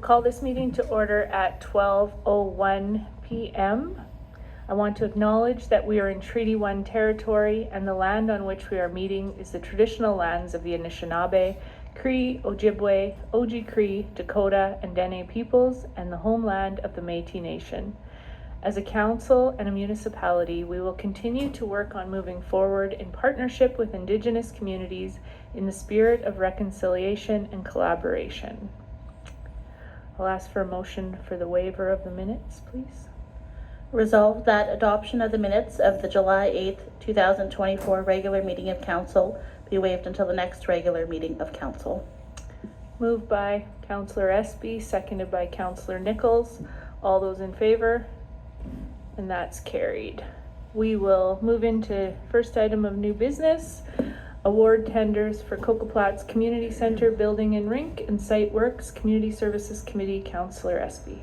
call this meeting to order at 12:01 p.m. I want to acknowledge that we are in Treaty 1 territory and the land on which we are meeting is the traditional lands of the Anishinaabe, Cree, Ojibwe, Oji-Cree, Dakota, and Dene peoples, and the homeland of the Métis Nation. As a council and a municipality, we will continue to work on moving forward in partnership with Indigenous communities in the spirit of reconciliation and collaboration. I'll ask for a motion for the waiver of the minutes, please. Resolved that adoption of the minutes of the July 8th, 2024 regular meeting of council be waived until the next regular meeting of council. Moved by Councillor Espy, seconded by Councillor Nichols. All those in favor? And that's carried. We will move into first item of new business. Award tenders for Coco Platts Community Center Building and Rink and Site Works Community Services Committee. Councillor Espy.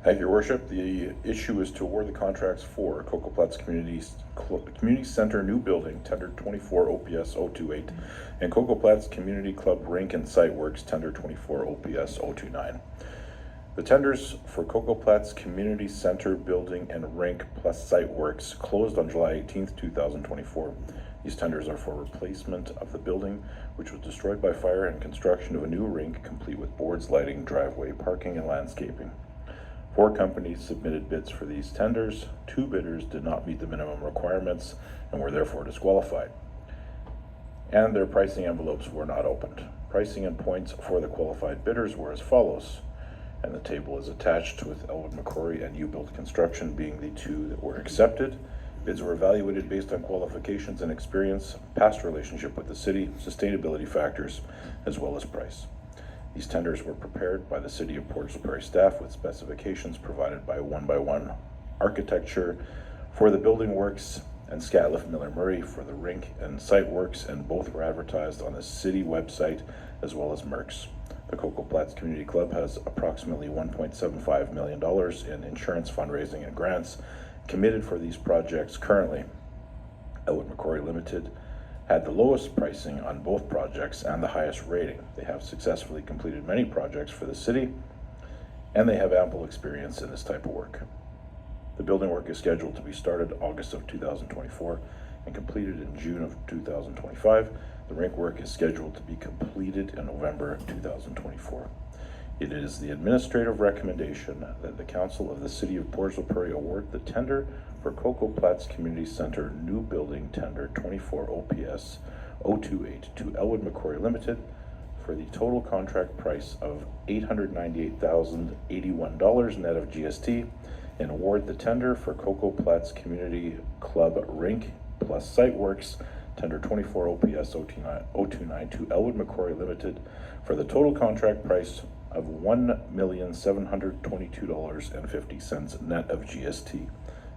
Thank you, Your Worship. The issue is to award the contracts for Coco Platts Community Center New Building, Tender 24 OPS 028, and Coco Platts Community Club Rink and Site Works, Tender 24 OPS 029. The tenders for Coco Platts Community Center Building and Rink plus Site Works closed on July 18th, 2024. These tenders are for replacement of the building, which was destroyed by fire, and construction of a new rink complete with boards, lighting, driveway, parking, and landscaping. 4 companies submitted bids for these tenders. 2 bidders did not meet the minimum requirements and were therefore disqualified. And their pricing envelopes were not opened. Pricing and points for the qualified bidders were as follows, and the table is attached, with Elwood McCrory and U-Build Construction being the 2 that were accepted. Bids were evaluated based on qualifications and experience, past relationship with the city, sustainability factors, as well as price. These tenders were prepared by the City of Portage la Prairie staff with specifications provided by 1x1 Architecture for the building works and Scatliff Miller Murray for the rink and site works, and both were advertised on the city website as well as Merck's. The Coco Platts Community Club has approximately $1.75 million in insurance fundraising and grants committed for these projects currently. Elwood McCrory Limited had the lowest pricing on both projects and the highest rating. They have successfully completed many projects for the city, and they have ample experience in this type of work. The building work is scheduled to be started August of 2024 and completed in June of 2025. The rink work is scheduled to be completed in November 2024. It is the administrative recommendation that the Council of the City of Portage la Prairie award the tender for Coco Platts Community Center New Building Tender 24 OPS 028 to Elwood McCrory Limited for the total contract price of $898,081 net of GST, and award the tender for Coco Platts Community Club Rink plus Site Works Tender 24 OPS 029 to Elwood McCrory Limited for the total contract price of $1,722.50 net of GST.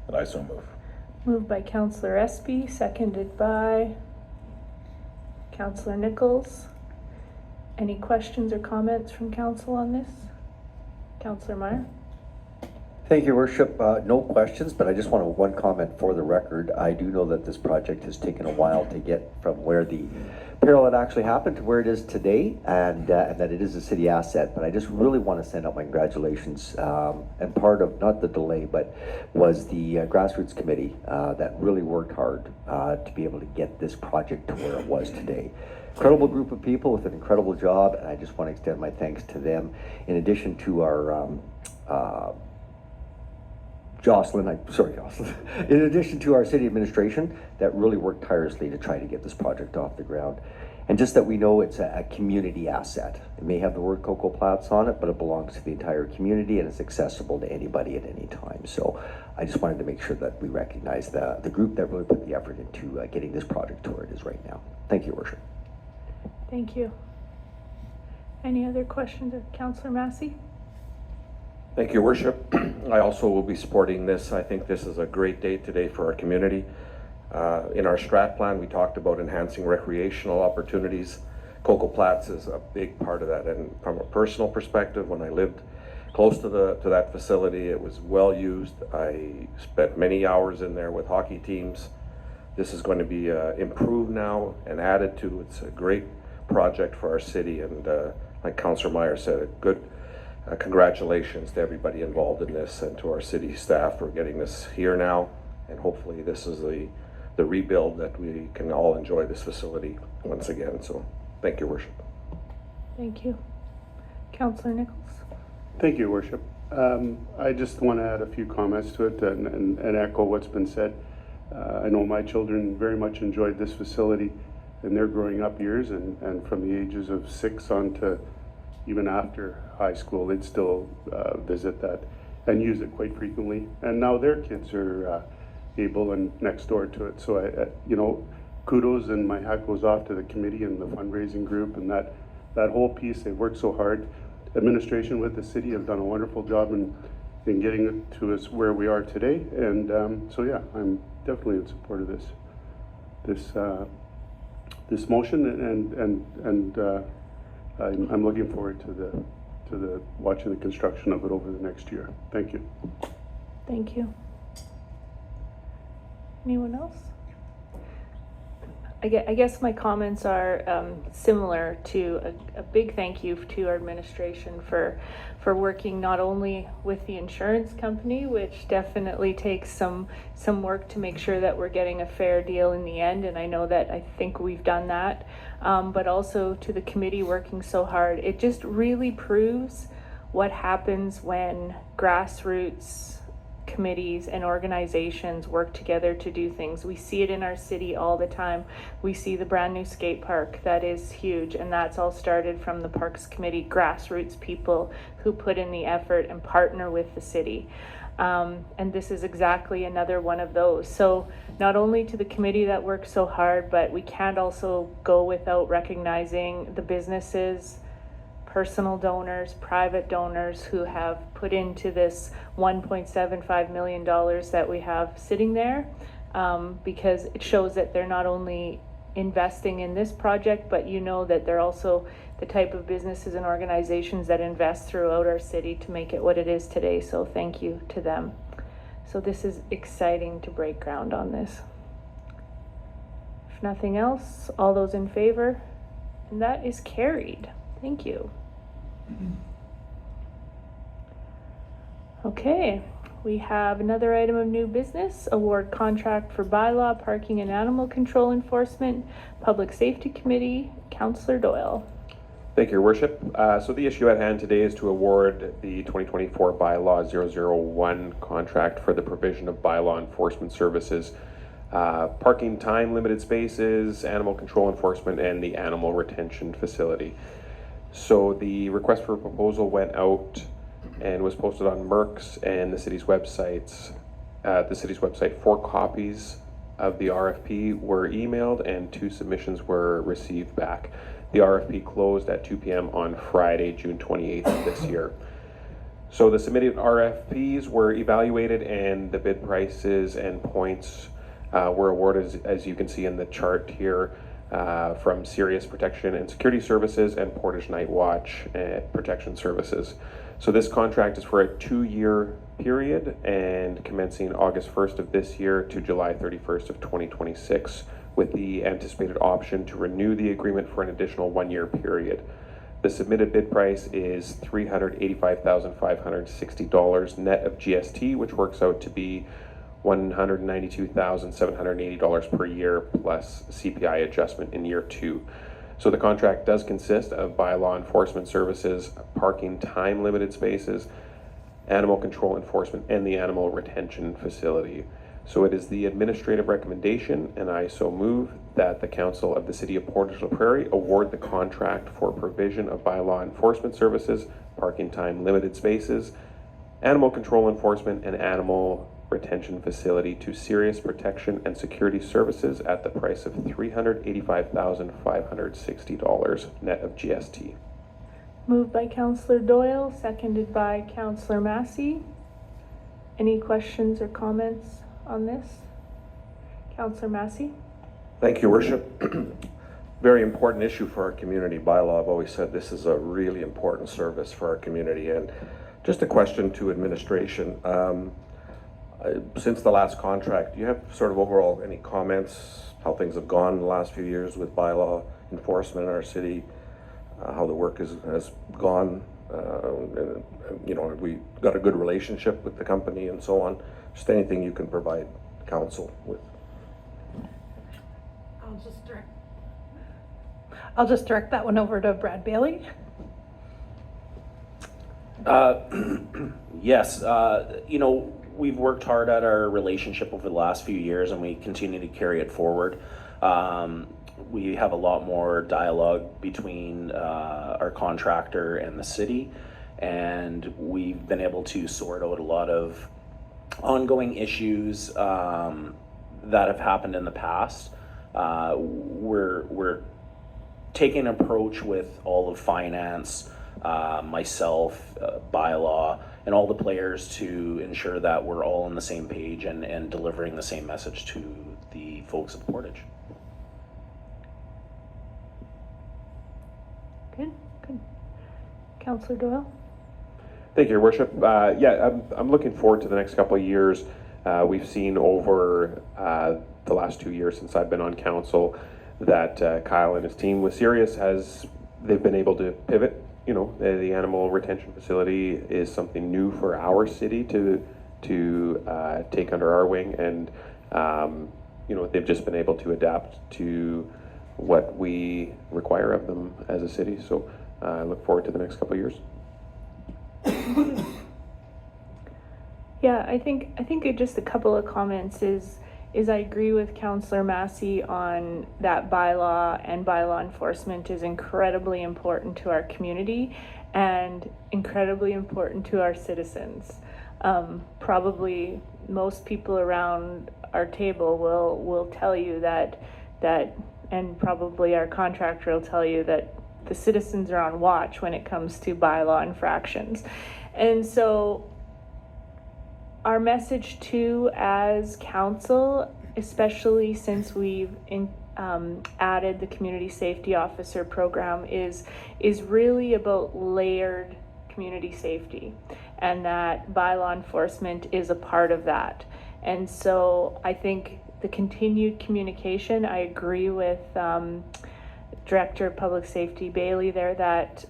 And I so move. Moved by Councillor Espy, seconded by Councillor Nichols. Any questions or comments from council on this? Councillor Meyer. Thank you, Worship. No questions, but I just want one comment for the record. I do know that this project has taken a while to get from where the peril had actually happened to where it is today, and that it is a city asset. But I just really want to send out my congratulations. And part of, not the delay, but was the grassroots committee that really worked hard to be able to get this project to where it was today. Incredible group of people with an incredible job, and I just want to extend my thanks to them. In addition to our Jocelyn. In addition to our city administration that really worked tirelessly to try to get this project off the ground. And just that we know it's a community asset. It may have the word Coco Platts on it, but it belongs to the entire community and it's accessible to anybody at any time. So I just wanted to make sure that we recognize the group that really put the effort into getting this project to where it is right now. Thank you, Worship. Thank you. Any other questions of Councillor Massey? Thank you, Worship. I also will be supporting this. I think this is a great day today for our community. In our strat plan, we talked about enhancing recreational opportunities. Coco Platts is a big part of that. And from a personal perspective, when I lived close to that facility, it was well used. I spent many hours in there with hockey teams. This is going to be improved now and added to. It's a great project for our city, and like Councillor Meyer said, a good congratulations to everybody involved in this and to our city staff for getting this here now. And hopefully this is the rebuild that we can all enjoy this facility once again. So thank you, Worship. Thank you. Councillor Nichols? Thank you, Worship. I just want to add a few comments to it and echo what's been said. I know my children very much enjoyed this facility in their growing up years, and from the ages of 6 on to even after high school, they'd still visit that and use it quite frequently. And now their kids are able and next door to it. So you know, kudos, and my hat goes off to the committee and the fundraising group and that whole piece. They've worked so hard. Administration with the city have done a wonderful job in getting it to us where we are today. And so yeah, I'm definitely in support of this motion, and I'm looking forward to the watching the construction of it over the next year. Thank you. Thank you. Anyone else? I guess my comments are similar to a big thank you to our administration for working not only with the insurance company, which definitely takes some work to make sure that we're getting a fair deal in the end, and I think we've done that, but also to the committee working so hard. It just really proves what happens when grassroots committees and organizations work together to do things. We see it in our city all the time. We see the brand new skate park that is huge, and that's all started from the Parks Committee, grassroots people who put in the effort and partner with the city. And this is exactly another one of those. So not only to the committee that works so hard, but we can't also go without recognizing the businesses, personal donors, private donors who have put into this $1.75 million that we have sitting there, because it shows that they're not only investing in this project, but you know that they're also the type of businesses and organizations that invest throughout our city to make it what it is today. So thank you to them. So this is exciting to break ground on this. If nothing else, all those in favor? And that is carried. Thank you. Okay, we have another item of new business, award contract for bylaw, parking and animal control enforcement, Public Safety Committee, Councillor Doyle. Thank you, Your Worship. So the issue at hand today is to award the 2024 bylaw 001 contract for the provision of bylaw enforcement services, parking time limited spaces, animal control enforcement, and the animal retention facility. So the request for proposal went out and was posted on Merck's and the city's websites. The city's website, 4 copies of the RFP were emailed and 2 submissions were received back. The RFP closed at 2 p.m. on Friday, June 28th of this year. So the submitted RFPs were evaluated and the bid prices and points were awarded, as you can see in the chart here, from Serious Protection and Security Services and Portage Night Watch Protection Services. So this contract is for a 2-year period and commencing August 1st of this year to July 31st of 2026, with the anticipated option to renew the agreement for an additional 1-year period. The submitted bid price is $385,560 net of GST, which works out to be $192,780 per year plus CPI adjustment in year 2. So the contract does consist of bylaw enforcement services, parking time limited spaces, animal control enforcement, and the animal retention facility. So it is the administrative recommendation, and I so move, that the Council of the City of Portage la Prairie award the contract for provision of bylaw enforcement services, parking time limited spaces, animal control enforcement, and animal retention facility to Serious Protection and Security Services at the price of $385,560 net of GST. Moved by Councillor Doyle, seconded by Councillor Massey. Any questions or comments on this? Councillor Massey? Thank you, Worship. Very important issue for our community. Bylaw, I've always said this is a really important service for our community. And just a question to administration. Since the last contract, do you have sort of overall any comments, how things have gone in the last few years with bylaw enforcement in our city, how the work has gone You know, we got a good relationship with the company and so on. Just anything you can provide council with. I'll just direct that one over to Brad Bailey. Yes, you know, we've worked hard at our relationship over the last few years and we continue to carry it forward. We have a lot more dialogue between our contractor and the city, and we've been able to sort out a lot of ongoing issues that have happened in the past. We're taking an approach with all of finance, myself, bylaw, and all the players to ensure that we're all on the same page and delivering the same message to the folks of Portage. Good, good. Councillor Doyle? Thank you, Your Worship. I'm looking forward to the next couple of years. We've seen over the last 2 years since I've been on council that Kyle and his team with Sirius they've been able to pivot. You know, the animal retention facility is something new for our city to take under our wing, and you know, they've just been able to adapt to what we require of them as a city. So I look forward to the next couple of years. Yeah, I think just a couple of comments is I agree with Councillor Massey on that bylaw, and bylaw enforcement is incredibly important to our community and incredibly important to our citizens. Probably most people around our table will tell you that, and probably our contractor will tell you that the citizens are on watch when it comes to bylaw infractions. And so our message too as council, especially since we've added the community safety officer program, is really about layered community safety, and that bylaw enforcement is a part of that. And so I think the continued communication, I agree with Director of Public Safety Bailey there that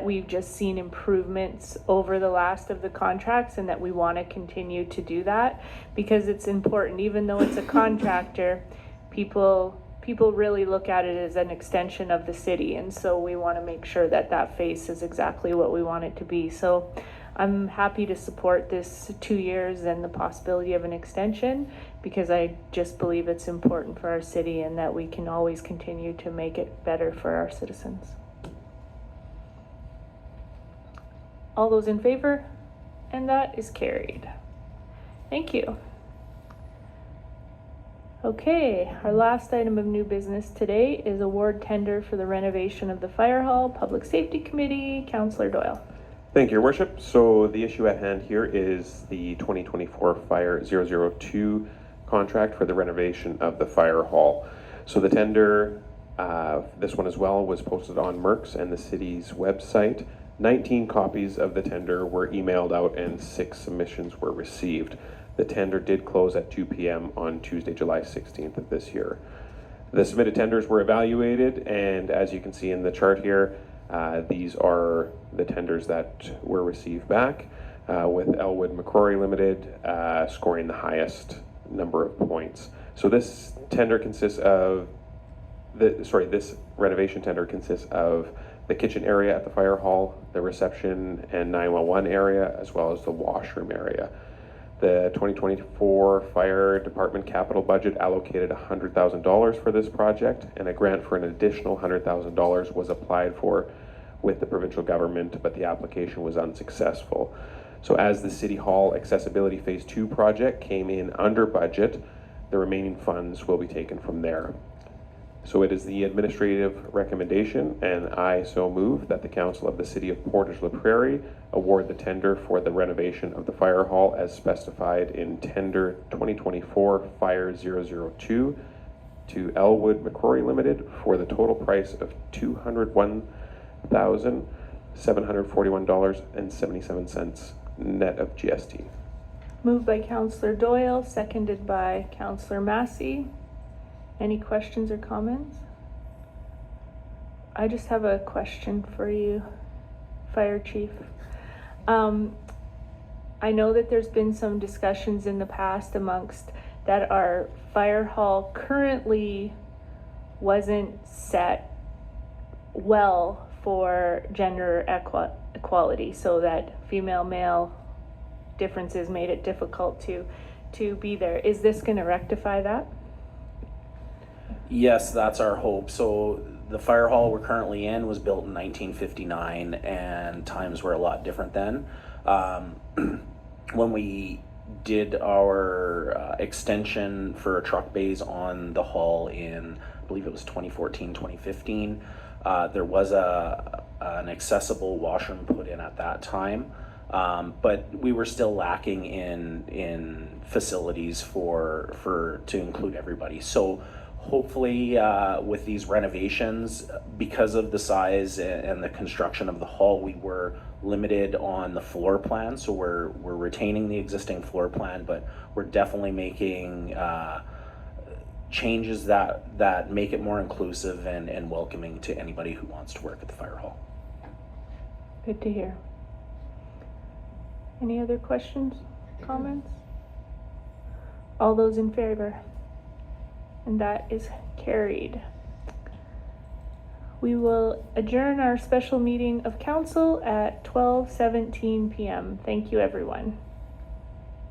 we've just seen improvements over the last of the contracts, and that we want to continue to do that because it's important. Even though it's a contractor, people really look at it as an extension of the city, and so we want to make sure that face is exactly what we want it to be. So I'm happy to support this 2 years and the possibility of an extension, because I just believe it's important for our city and that we can always continue to make it better for our citizens. All those in favor? And that is carried. Thank you. Okay, our last item of new business today is award tender for the renovation of the Fire Hall. Public Safety Committee, Councillor Doyle. Thank you, Your Worship. So the issue at hand here is the 2024 Fire 002 contract for the renovation of the Fire Hall. So the tender, this one as well, was posted on Merck's and the city's website. 19 copies of the tender were emailed out and 6 submissions were received. The tender did close at 2 p.m. on Tuesday, July 16th of this year. The submitted tenders were evaluated, and as you can see in the chart here, these are the tenders that were received back, with Elwood McCrory Limited scoring the highest number of points. So this tender consists of this renovation tender consists of the kitchen area at the fire hall, the reception and 911 area, as well as the washroom area. The 2024 fire department capital budget allocated $100,000 for this project, and a grant for an additional $100,000 was applied for with the provincial government, but the application was unsuccessful. So as the City Hall Accessibility Phase 2 project came in under budget, the remaining funds will be taken from there. So it is the administrative recommendation, and I so move that the Council of the City of Portage la Prairie award the tender for the renovation of the Fire Hall as specified in Tender 2024 Fire 002 to Elwood McCrory Limited for the total price of $201,741.77 net of GST. Moved by Councillor Doyle, seconded by Councillor Massey. Any questions or comments? I just have a question for you, Fire Chief. I know that there's been some discussions in the past amongst that our fire hall currently wasn't set well for gender equality, so that female-male differences made it difficult to be there. Is this going to rectify that? Yes, that's our hope. So the fire hall we're currently in was built in 1959, and times were a lot different then. When we did our extension for truck bays on the hall in, I believe it was 2014, 2015, there was an accessible washroom put in at that time. But we were still lacking in facilities to include everybody. So hopefully with these renovations, because of the size and the construction of the hall, we were limited on the floor plan. So we're retaining the existing floor plan, but we're definitely making changes that make it more inclusive and welcoming to anybody who wants to work at the fire hall. Good to hear. Any other questions, comments? All those in favor? And that is carried. We will adjourn our special meeting of council at 12:17 p.m. Thank you, everyone.